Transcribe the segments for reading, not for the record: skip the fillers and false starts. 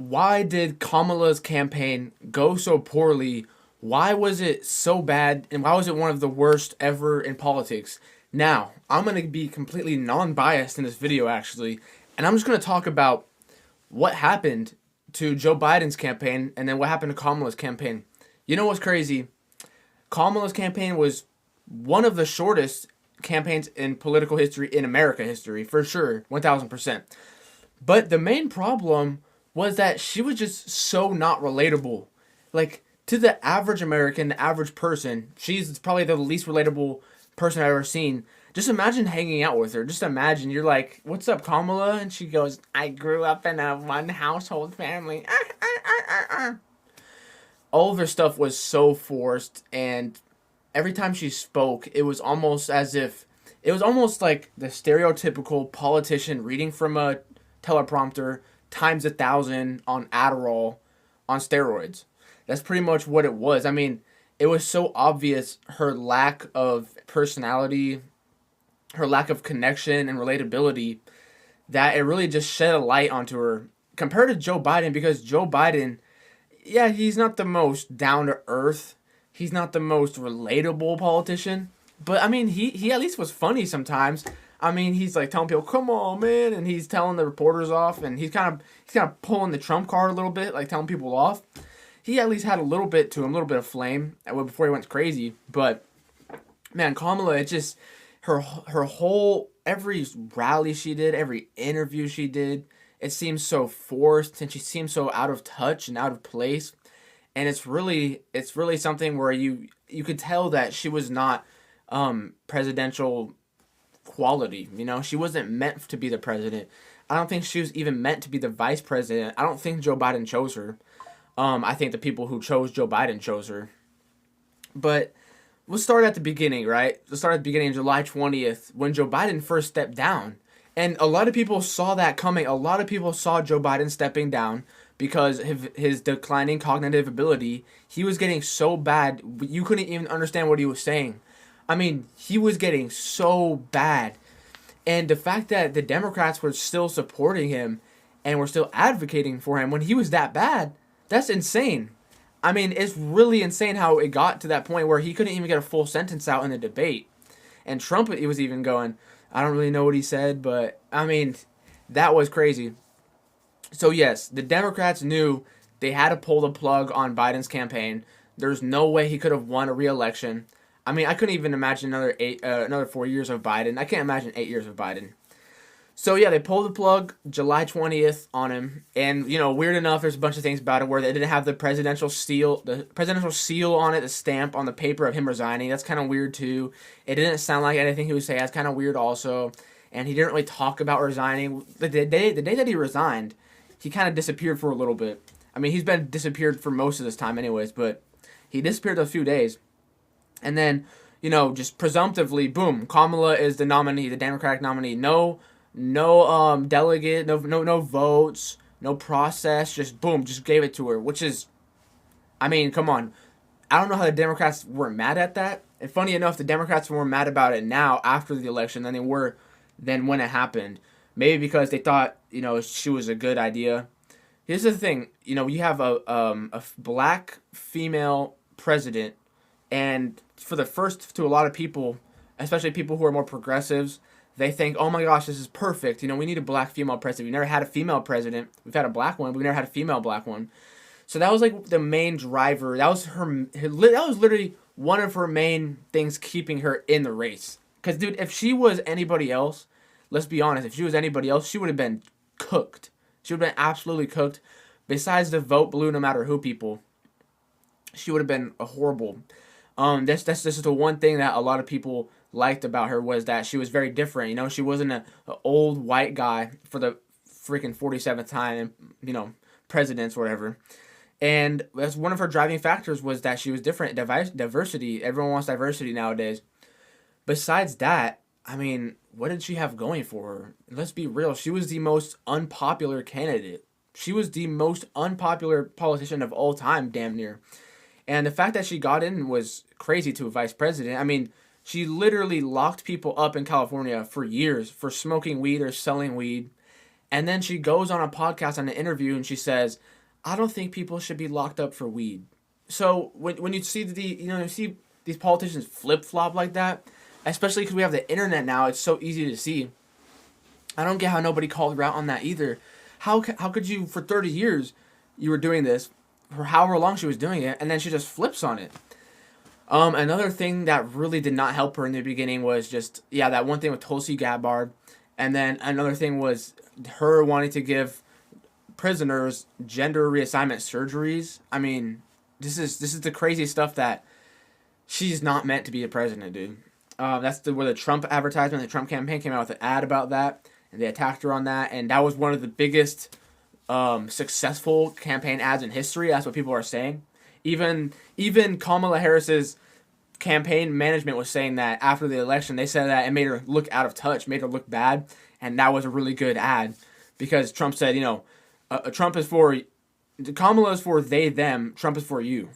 Why did Kamala's campaign go so poorly? Why was it so bad? And why was it one of the worst ever in politics? Now, I'm going to be completely non biased in this video, actually. And I'm just going to talk about what happened to Joe Biden's campaign and then what happened to Kamala's campaign. You know what's crazy? Kamala's campaign was one of the shortest campaigns in political history, in America history, for sure, 1000%. But the main problem was that she was just so not relatable. Like, to the average American, the average person, she's probably the least relatable person I've ever seen. Just imagine hanging out with her. Just imagine you're like, "What's up, Kamala?" And she goes, "I grew up in a one household family." All of her stuff was so forced, and every time she spoke, it was almost like the stereotypical politician reading from a teleprompter times 1,000 on Adderall on steroids. That's pretty much what it was. I mean, it was so obvious her lack of personality, her lack of connection and relatability, that it really just shed a light onto her compared to Joe Biden, because Joe Biden, yeah, he's not the most down to earth. He's not the most relatable politician. But I mean, he at least was funny sometimes. I mean, he's like telling people, "Come on, man," and he's telling the reporters off, and he's kind of pulling the Trump card a little bit, like telling people off. He at least had a little bit to him, a little bit of flame before he went crazy. But man, Kamala, it just her whole every rally she did, every interview she did, it seems so forced, and she seems so out of touch and out of place. And it's really something where you could tell that she was not presidential quality. You know, she wasn't meant to be the president. I don't think she was even meant to be the vice president. I don't think Joe Biden chose her. I think the people who chose Joe Biden chose her. But we'll start at the beginning, right? Let's start at the beginning, July 20th, when Joe Biden first stepped down. And a lot of people saw that coming. A lot of people saw Joe Biden stepping down because of his declining cognitive ability. He was getting so bad, you couldn't even understand what he was saying. I mean, he was getting so bad. And the fact that the Democrats were still supporting him and were still advocating for him when he was that bad, that's insane. I mean, it's really insane how it got to that point where he couldn't even get a full sentence out in the debate. And Trump, he was even going, "I don't really know what he said," but I mean, that was crazy. So yes, the Democrats knew they had to pull the plug on Biden's campaign. There's no way he could have won a re-election. I mean, I couldn't even imagine another 4 years of Biden. I can't imagine 8 years of Biden. So yeah, they pulled the plug July 20th on him, and weird enough, there's a bunch of things about it where they didn't have the presidential seal on it, the stamp on the paper of him resigning. That's kind of weird too. It didn't sound like anything he would say. That's kind of weird also, and he didn't really talk about resigning. The day that he resigned, he kind of disappeared for a little bit. I mean, he's been disappeared for most of this time, anyways, but he disappeared a few days, and then just presumptively, boom, Kamala is the nominee, the Democratic nominee. No delegate, no votes, no process, just boom, just gave it to her, which is, I mean, come on. I don't know how the Democrats were mad at that. And funny enough, the Democrats were mad about it now after the election than they were then when it happened. Maybe because they thought, she was a good idea. Here's the thing, you have a black female president, and for the first, to a lot of people, especially people who are more progressives, they think, "Oh my gosh, this is perfect. We need a black female president. We've never had a female president. We've had a black one, but we've never had a female black one." So that was like the main driver. That was that was literally one of her main things keeping her in the race. Because, dude, if she was anybody else, let's be honest, if she was anybody else, she would have been cooked. She would have been absolutely cooked. Besides the vote blue, no matter who people, she would have been a horrible. That's just the one thing that a lot of people liked about her, was that she was very different. She wasn't a old white guy for the freaking 47th time, presidents or whatever. And that's one of her driving factors, was that she was different. Diversity. Everyone wants diversity nowadays. Besides that, I mean, what did she have going for her? Let's be real. She was the most unpopular candidate. She was the most unpopular politician of all time, damn near. And the fact that she got in was crazy to a vice president. I mean, she literally locked people up in California for years for smoking weed or selling weed. And then she goes on a podcast on an interview and she says, "I don't think people should be locked up for weed." So when you see you see these politicians flip flop like that, especially because we have the internet now, it's so easy to see. I don't get how nobody called her out on that either. How could you, for 30 years you were doing this, for however long she was doing it, and then she just flips on it. Another thing that really did not help her in the beginning was just, that one thing with Tulsi Gabbard. And then another thing was her wanting to give prisoners gender reassignment surgeries. I mean, this is the crazy stuff that she's not meant to be a president, dude. That's where the Trump advertisement, the Trump campaign came out with an ad about that, and they attacked her on that. And that was one of the biggest successful campaign ads in history. That's what people are saying. Even Kamala Harris's campaign management was saying that after the election, they said that it made her look out of touch, made her look bad, and that was a really good ad because Trump said, Trump is for, Kamala is for they, them, Trump is for you.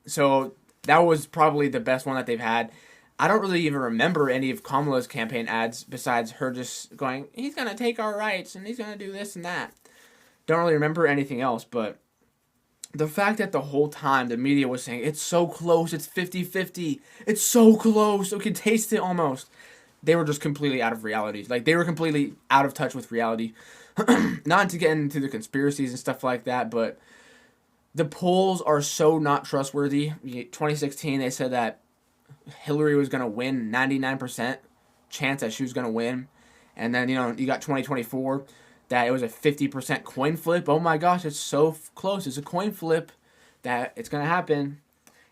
So that was probably the best one that they've had. I don't really even remember any of Kamala's campaign ads besides her just going, he's going to take our rights and he's going to do this and that. Don't really remember anything else, but the fact that the whole time the media was saying, it's so close, it's 50-50, it's so close, we can taste it almost. They were just completely out of reality. Like, they were completely out of touch with reality. Not to get into the conspiracies and stuff like that, but the polls are so not trustworthy. 2016, they said that Hillary was going to win, 99% chance that she was going to win. And then, you got 2024, that it was a 50% coin flip. Oh my gosh, it's so close. It's a coin flip that it's going to happen.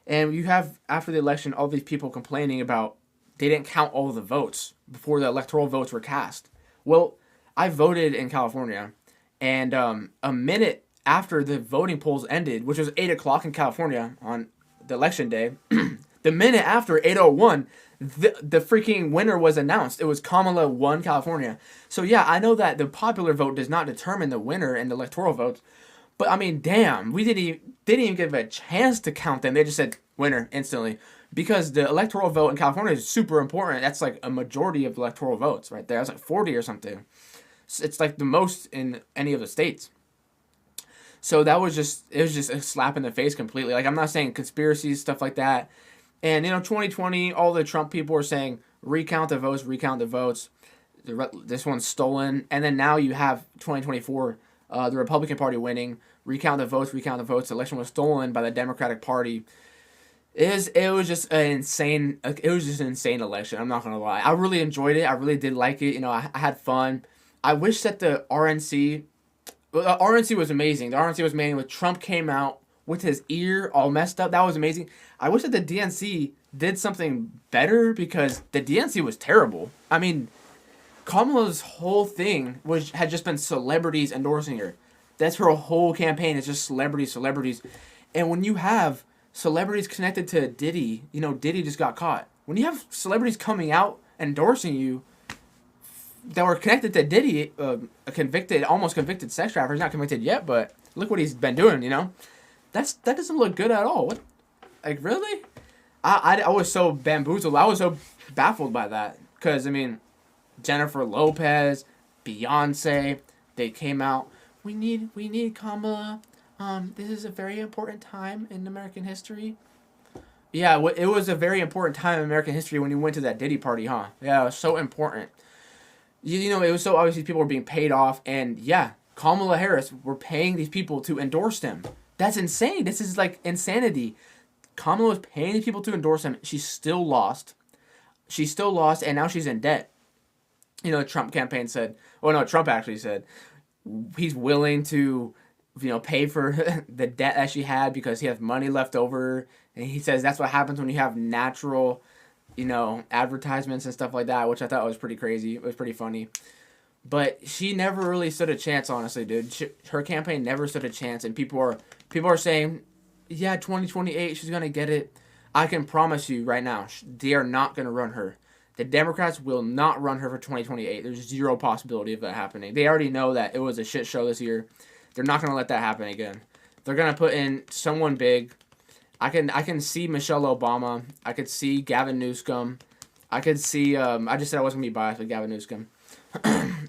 And you have, after the election, all these people complaining about they didn't count all of the votes before the electoral votes were cast. Well, I voted in California, and a minute after the voting polls ended, which was 8 o'clock in California on the election day, the minute after 8:01, the freaking winner was announced. It was Kamala won California. So yeah, I know that the popular vote does not determine the winner in the electoral votes, but I mean, damn, we didn't even give a chance to count them. They just said winner instantly because the electoral vote in California is super important. That's like a majority of electoral votes right there. It's like 40 or something. It's like the most in any of the states. So it was just a slap in the face completely. Like, I'm not saying conspiracies, stuff like that. And, 2020, all the Trump people are saying, recount the votes. This one's stolen. And then now you have 2024, the Republican Party winning, recount the votes. The election was stolen by the Democratic Party. It was just an insane election. I'm not going to lie. I really enjoyed it. I really did like it. I had fun. I wish that the RNC was amazing. The RNC was amazing. When Trump came out with his ear all messed up, that was amazing. I wish that the DNC did something better because the DNC was terrible. I mean, Kamala's whole thing had just been celebrities endorsing her. That's her whole campaign. It's just celebrities. And when you have celebrities connected to Diddy, Diddy just got caught. When you have celebrities coming out endorsing you that were connected to Diddy, almost convicted sex trafficker. He's not convicted yet, but look what he's been doing, that doesn't look good at all. What? Like, really? I was so bamboozled. I was so baffled by that. Because, Jennifer Lopez, Beyonce, they came out. We need Kamala. This is a very important time in American history. Yeah, it was a very important time in American history when you went to that Diddy party, huh? Yeah, it was so important. It was so obvious people were being paid off. And, yeah, Kamala Harris were paying these people to endorse them. That's insane. This is like insanity. Kamala was paying these people to endorse him. She still lost. And now she's in debt. The Trump campaign said, Trump actually said he's willing to, pay for the debt that she had because he has money left over. And he says that's what happens when you have natural, advertisements and stuff like that, which I thought was pretty crazy. It was pretty funny. But she never really stood a chance, honestly, dude. Her campaign never stood a chance, and people are saying, yeah, 2028, she's going to get it. I can promise you right now, they are not going to run her. The Democrats will not run her for 2028. There's zero possibility of that happening. They already know that it was a shit show this year. They're not going to let that happen again. They're going to put in someone big. I can see Michelle Obama. I could see Gavin Newsom. I could see, I just said I wasn't going to be biased with Gavin Newsom.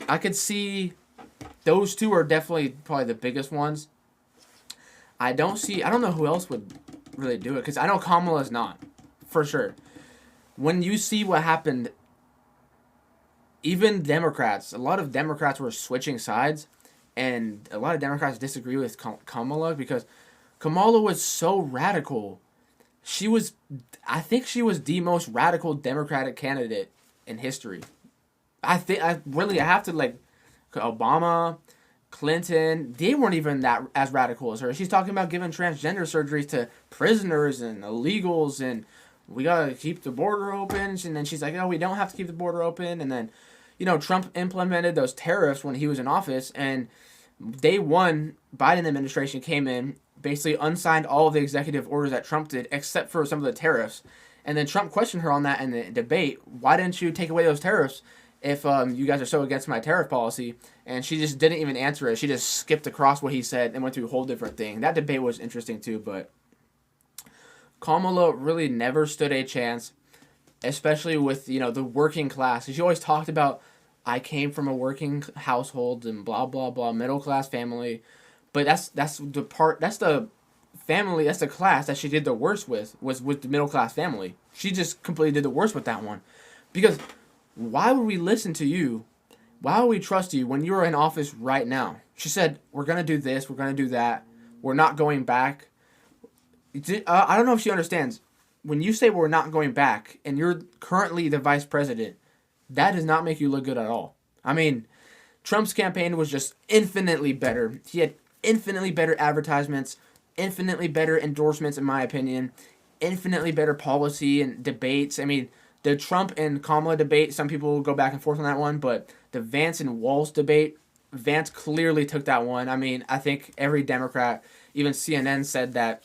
I could see those two are definitely probably the biggest ones. I don't know who else would really do it, because I know Kamala's not, for sure. When you see what happened, even Democrats, a lot of Democrats were switching sides, and a lot of Democrats disagree with Kamala because Kamala was so radical. I think she was the most radical Democratic candidate in history. I have to, like, Obama, Clinton, they weren't even that as radical as her. She's talking about giving transgender surgeries to prisoners and illegals, and we gotta keep the border open. And then she's like, "No, we don't have to keep the border open." And then, Trump implemented those tariffs when he was in office, and day one, Biden administration came in, basically unsigned all of the executive orders that Trump did, except for some of the tariffs. And then Trump questioned her on that in the debate. Why didn't you take away those tariffs if you guys are so against my tariff policy? And she just didn't even answer it. She just skipped across what he said and went to a whole different thing. That debate was interesting too, but Kamala really never stood a chance, especially with, the working class. She always talked about, I came from a working household and blah, blah, blah, middle class family. But that's the family, that's the class that she did the worst with, was with the middle class family. She just completely did the worst with that one. Because why would we listen to you? Why would we trust you when you're in office right now? She said, we're going to do this, we're going to do that, we're not going back. I don't know if she understands. When you say we're not going back and you're currently the vice president, that does not make you look good at all. I mean, Trump's campaign was just infinitely better. He had infinitely better advertisements, infinitely better endorsements, in my opinion, infinitely better policy and debates. I mean, the Trump and Kamala debate, some people will go back and forth on that one, but the Vance and Walz debate, Vance clearly took that one. I mean, I think every Democrat, even CNN said that,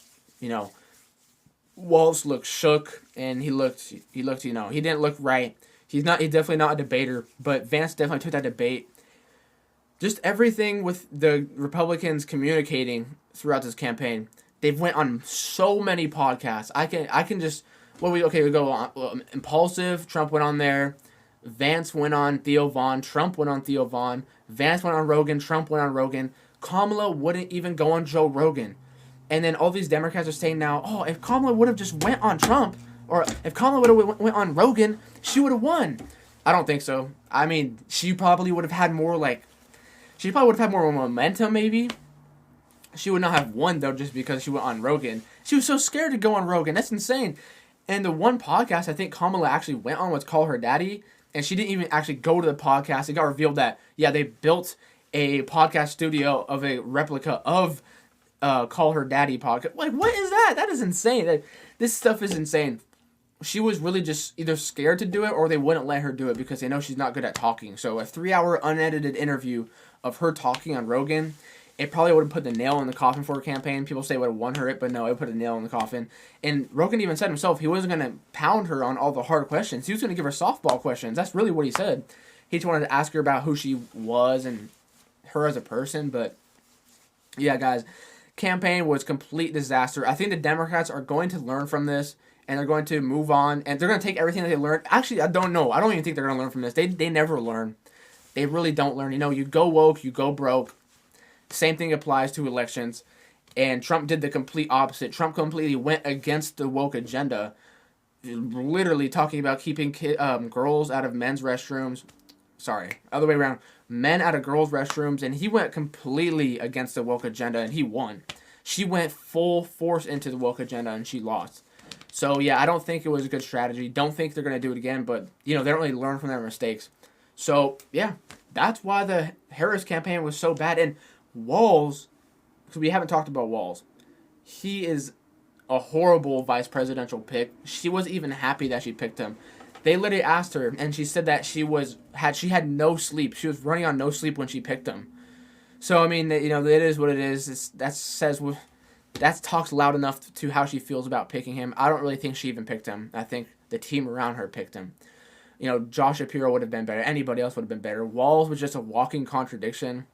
Walz looked shook, and he didn't look right. He's definitely not a debater, but Vance definitely took that debate. Just everything with the Republicans communicating throughout this campaign, they've went on so many podcasts. I can just, we go on Impulsive, Trump went on there, Vance went on Theo Vaughn, Trump went on Theo Vaughn, Vance went on Rogan, Trump went on Rogan, Kamala wouldn't even go on Joe Rogan. And then all these Democrats are saying now, if Kamala would have just went on Trump, or if Kamala would have went on Rogan, she would have won. I don't think so. I mean, she probably would have had more, momentum, maybe. She would not have won, though, just because she went on Rogan. She was so scared to go on Rogan. That's insane. And the one podcast I think Kamala actually went on was Call Her Daddy, and she didn't even actually go to the podcast. It got revealed that, they built a podcast studio of a replica of Call Her Daddy podcast. Like, what is that? That is insane. This stuff is insane. She was really just either scared to do it, or they wouldn't let her do it because they know she's not good at talking. So a 3-hour unedited interview of her talking on Rogan, it probably would have put the nail in the coffin for her campaign. People say it would have won her it, but no, it put a nail in the coffin. And Rogan even said himself he wasn't going to pound her on all the hard questions. He was going to give her softball questions. That's really what he said. He just wanted to ask her about who she was and her as a person. But yeah, guys, campaign was complete disaster. I think the Democrats are going to learn from this, and they're going to move on, and they're going to take everything that they learned. Actually, I don't know. I don't even think they're going to learn from this. They never learn. They really don't learn. You go woke, you go broke. Same thing applies to elections. And Trump did the complete opposite. Trump completely went against the woke agenda, literally talking about keeping girls out of men's restrooms. Sorry, other way around. Men out of girls' restrooms, and he went completely against the woke agenda, and he won. She went full force into the woke agenda, and she lost. So, yeah, I don't think it was a good strategy. Don't think they're going to do it again, but, they don't really learn from their mistakes. So, yeah, that's why the Harris campaign was so bad. And Walz, because we haven't talked about Walz, he is a horrible vice presidential pick. She wasn't even happy that she picked him. They literally asked her, and she said that she had no sleep. She was running on no sleep when she picked him. So, I mean, it is what it is. That talks loud enough to how she feels about picking him. I don't really think she even picked him. I think the team around her picked him. Josh Shapiro would have been better. Anybody else would have been better. Walz was just a walking contradiction,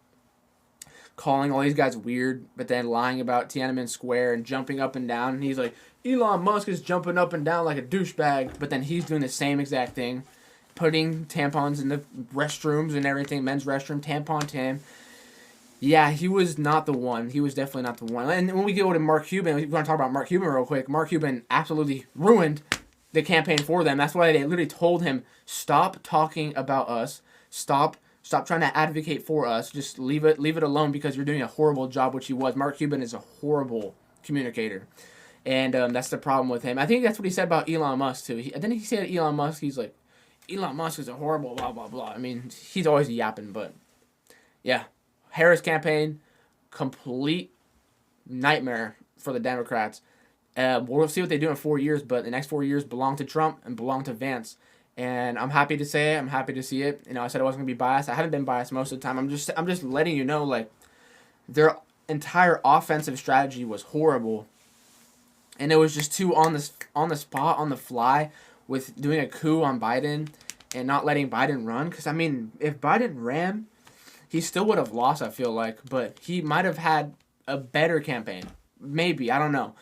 calling all these guys weird, but then lying about Tiananmen Square and jumping up and down. And he's like, Elon Musk is jumping up and down like a douchebag, but then he's doing the same exact thing, putting tampons in the restrooms and everything, men's restroom, tampon Tim. Yeah, he was not the one. He was definitely not the one. And when we go to Mark Cuban, we want to talk about Mark Cuban real quick. Mark Cuban absolutely ruined the campaign for them. That's why they literally told him, stop talking about us. Stop trying to advocate for us. Just leave it alone because you're doing a horrible job, which he was. Mark Cuban is a horrible communicator. And that's the problem with him. I think that's what he said about Elon Musk too. Then he said Elon Musk. He's like, Elon Musk is a horrible blah blah blah. I mean, he's always yapping, but yeah, Harris campaign, complete nightmare for the Democrats. We'll see what they do in 4 years, but the next 4 years belong to Trump and belong to Vance. And I'm happy to say it. I'm happy to see it. You know, I said I wasn't gonna be biased. I haven't been biased most of the time. I'm just letting you know, like, their entire offensive strategy was horrible, and it was just too on the spot, on the fly, with doing a coup on Biden and not letting Biden run. Because I mean, if Biden ran, he still would have lost, I feel like, but he might have had a better campaign. Maybe, I don't know.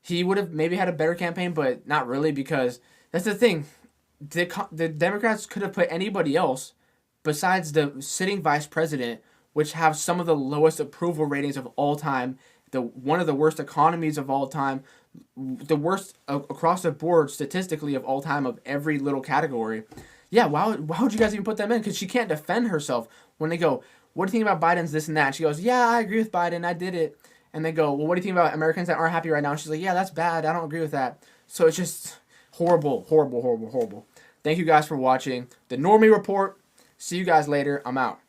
He would have maybe had a better campaign, but not really, because that's the thing. The Democrats could have put anybody else besides the sitting vice president, which have some of the lowest approval ratings of all time, the one of the worst economies of all time, the worst across the board statistically of all time of every little category. Yeah, why would you guys even put them in? Because she can't defend herself when they go, what do you think about Biden's this and that? And she goes, yeah, I agree with Biden. I did it. And they go, well, what do you think about Americans that aren't happy right now? And she's like, yeah, that's bad. I don't agree with that. So it's just horrible, horrible, horrible, horrible. Thank you guys for watching the Normie Report. See you guys later. I'm out.